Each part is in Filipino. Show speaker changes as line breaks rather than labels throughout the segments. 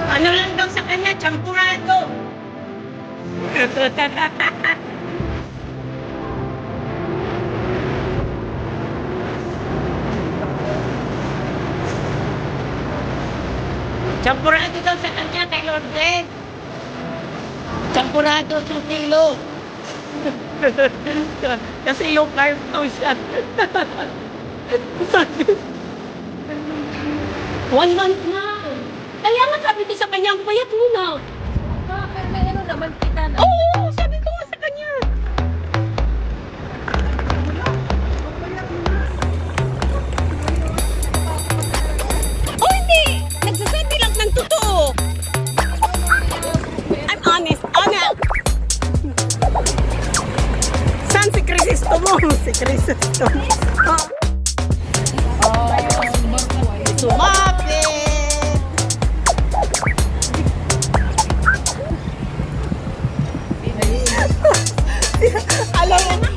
Ano lang daw sa kanya, champurado. Champurado daw sa kanya kay Lord Ben. Champurado 2 kilo. Kasi yung carb daw siya. 1 month na. Kaya nga sabi ko sa kanya, payat mo na.
May ano naman kita na.
Oo, sabi ko nga sa kanya. Oh, hindi. Nagsasabi lang ng totoo. I'm honest. Saan si Crisostomo? Si Crisostomo. Sumabi. Alam mo,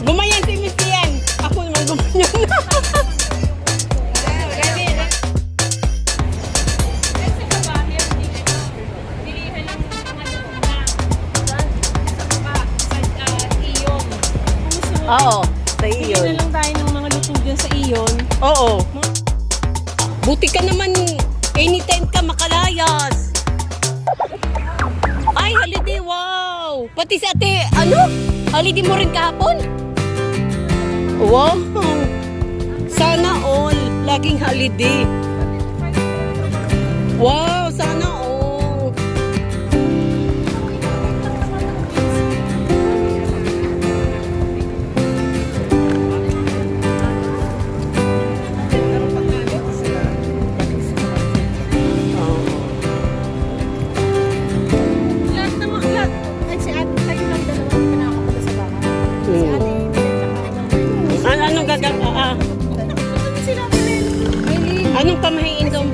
gumayan si Miss Ian. Ako naman gumayan. Oo, sa
Bili
iyon.
na lang tayo ng mga luto dyan sa iyon.
Oo. Buti ka naman, anytime ka makalayas. Ay, holiday, wow! Pati si ate, holiday mo rin kahapon? Wow! Sana all, laging holiday. Wow, sana all.
Lahat ng mga lahat. Ay, si ate, tayo lang dalawa yung pinakapunta sa bahay. Si ate,
Anong gagawin?
sila rin.
Anong pamahiin doon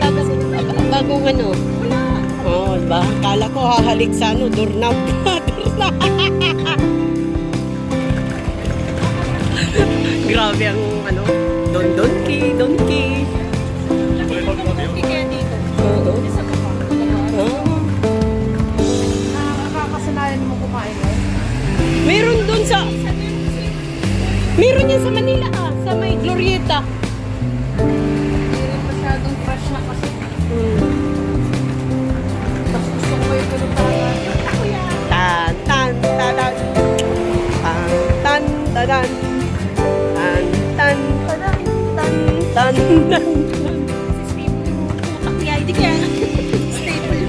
bagong ano?
Wala.
Oh, ba? Kala ko hahalik sa doorknob. Doorknob. Grabe ang donkey.
Kaya dito.
Oo.
Isa pa pa.
Oh.
Nakakasanayan mo kumain eh.
Meron yan sa Manila sa may Glorieta.
Hindi rin masyadong fresh na kasi. Tapos gusto ko yung ganun talaga. Ako yan.
Tan tan tadan. Tan tan tadan. Tan tan tadan. Tan tan tan.
Staple yung utak niya. Hindi kaya. Staple.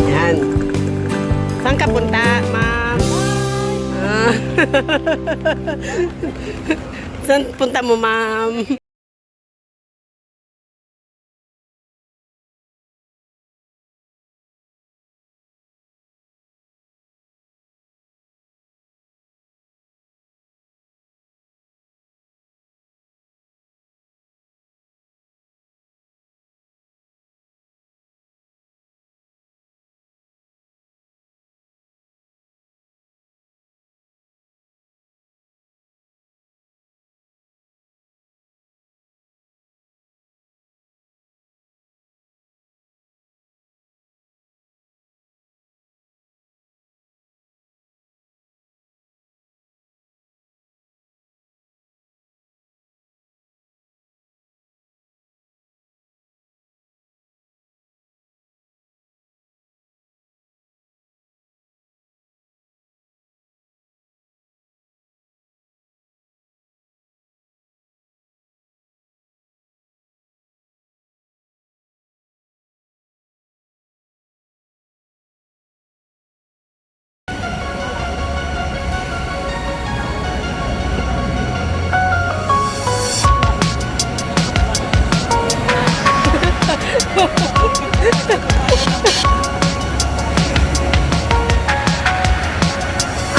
Yan. Saan ka punta, ma'am? Saan punta mo, ma'am?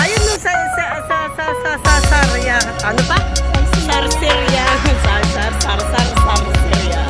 Ayun no, sa Sarya. Ano pa? Sarseria. Sarseria.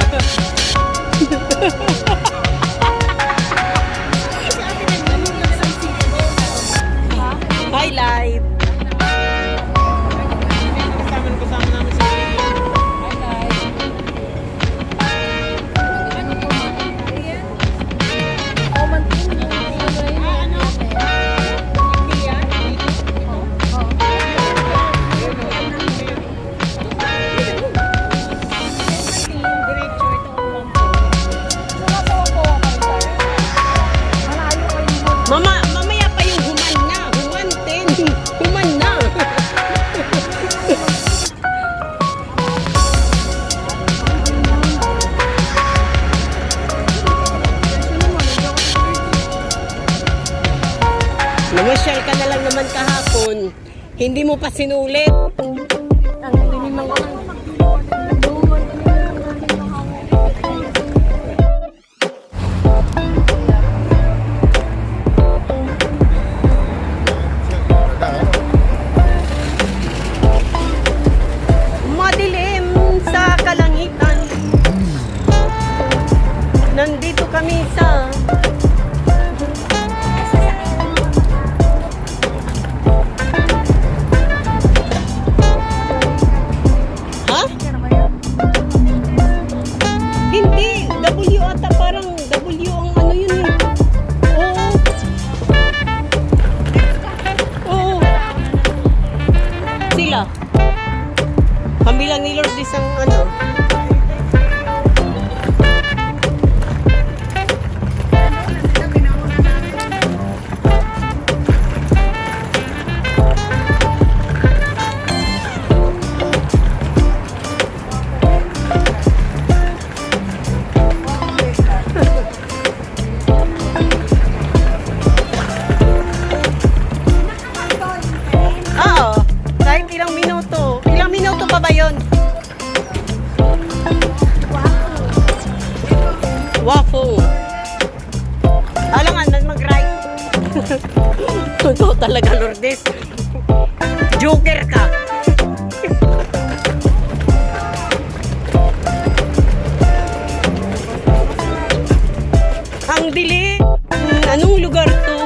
Hindi mo pa sinulit.
Ang tingin ng mga
Madilim sa kalangitan. Nandito kami sa Ha? Hindi, W ata, parang W ang ano yun eh. Oo. Oo. Sila. Kami lang ni Lord isang ano. Oo, kahit ilang minuto. Ilang minuto pa ba yun? Waffle. Alangan, mag-right. Totoo talaga, Lourdes. Joker ka. Ang dili. Anong lugar to?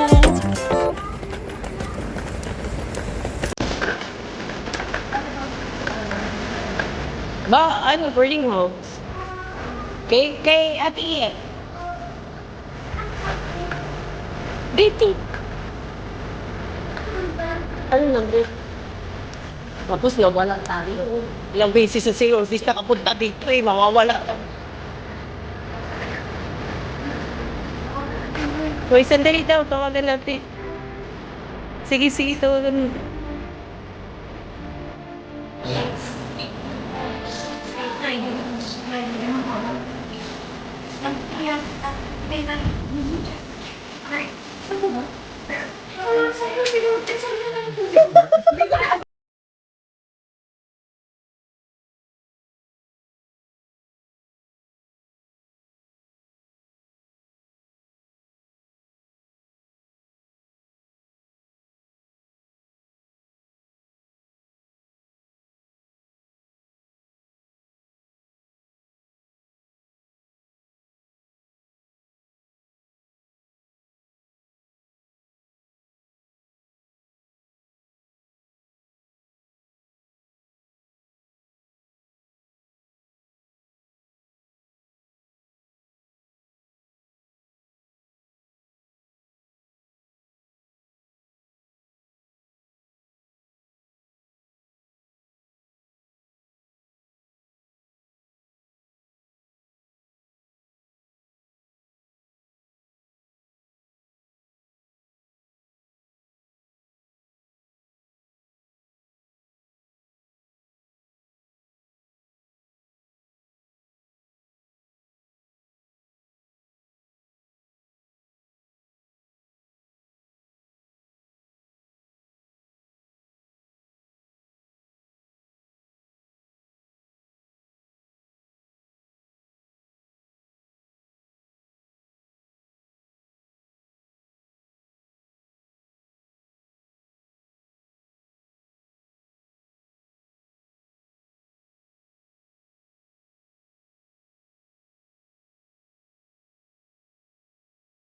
Ba, ano, boarding house? Kay Ate Iye. Dito. Ano lang din? Tapos nawala tayo. Ilang beses sa sa'yo, hindi ka kapunta dito eh, mawawala. Hoy, sandali daw, tawagan natin. Sige, sige, tawagan.
Ay,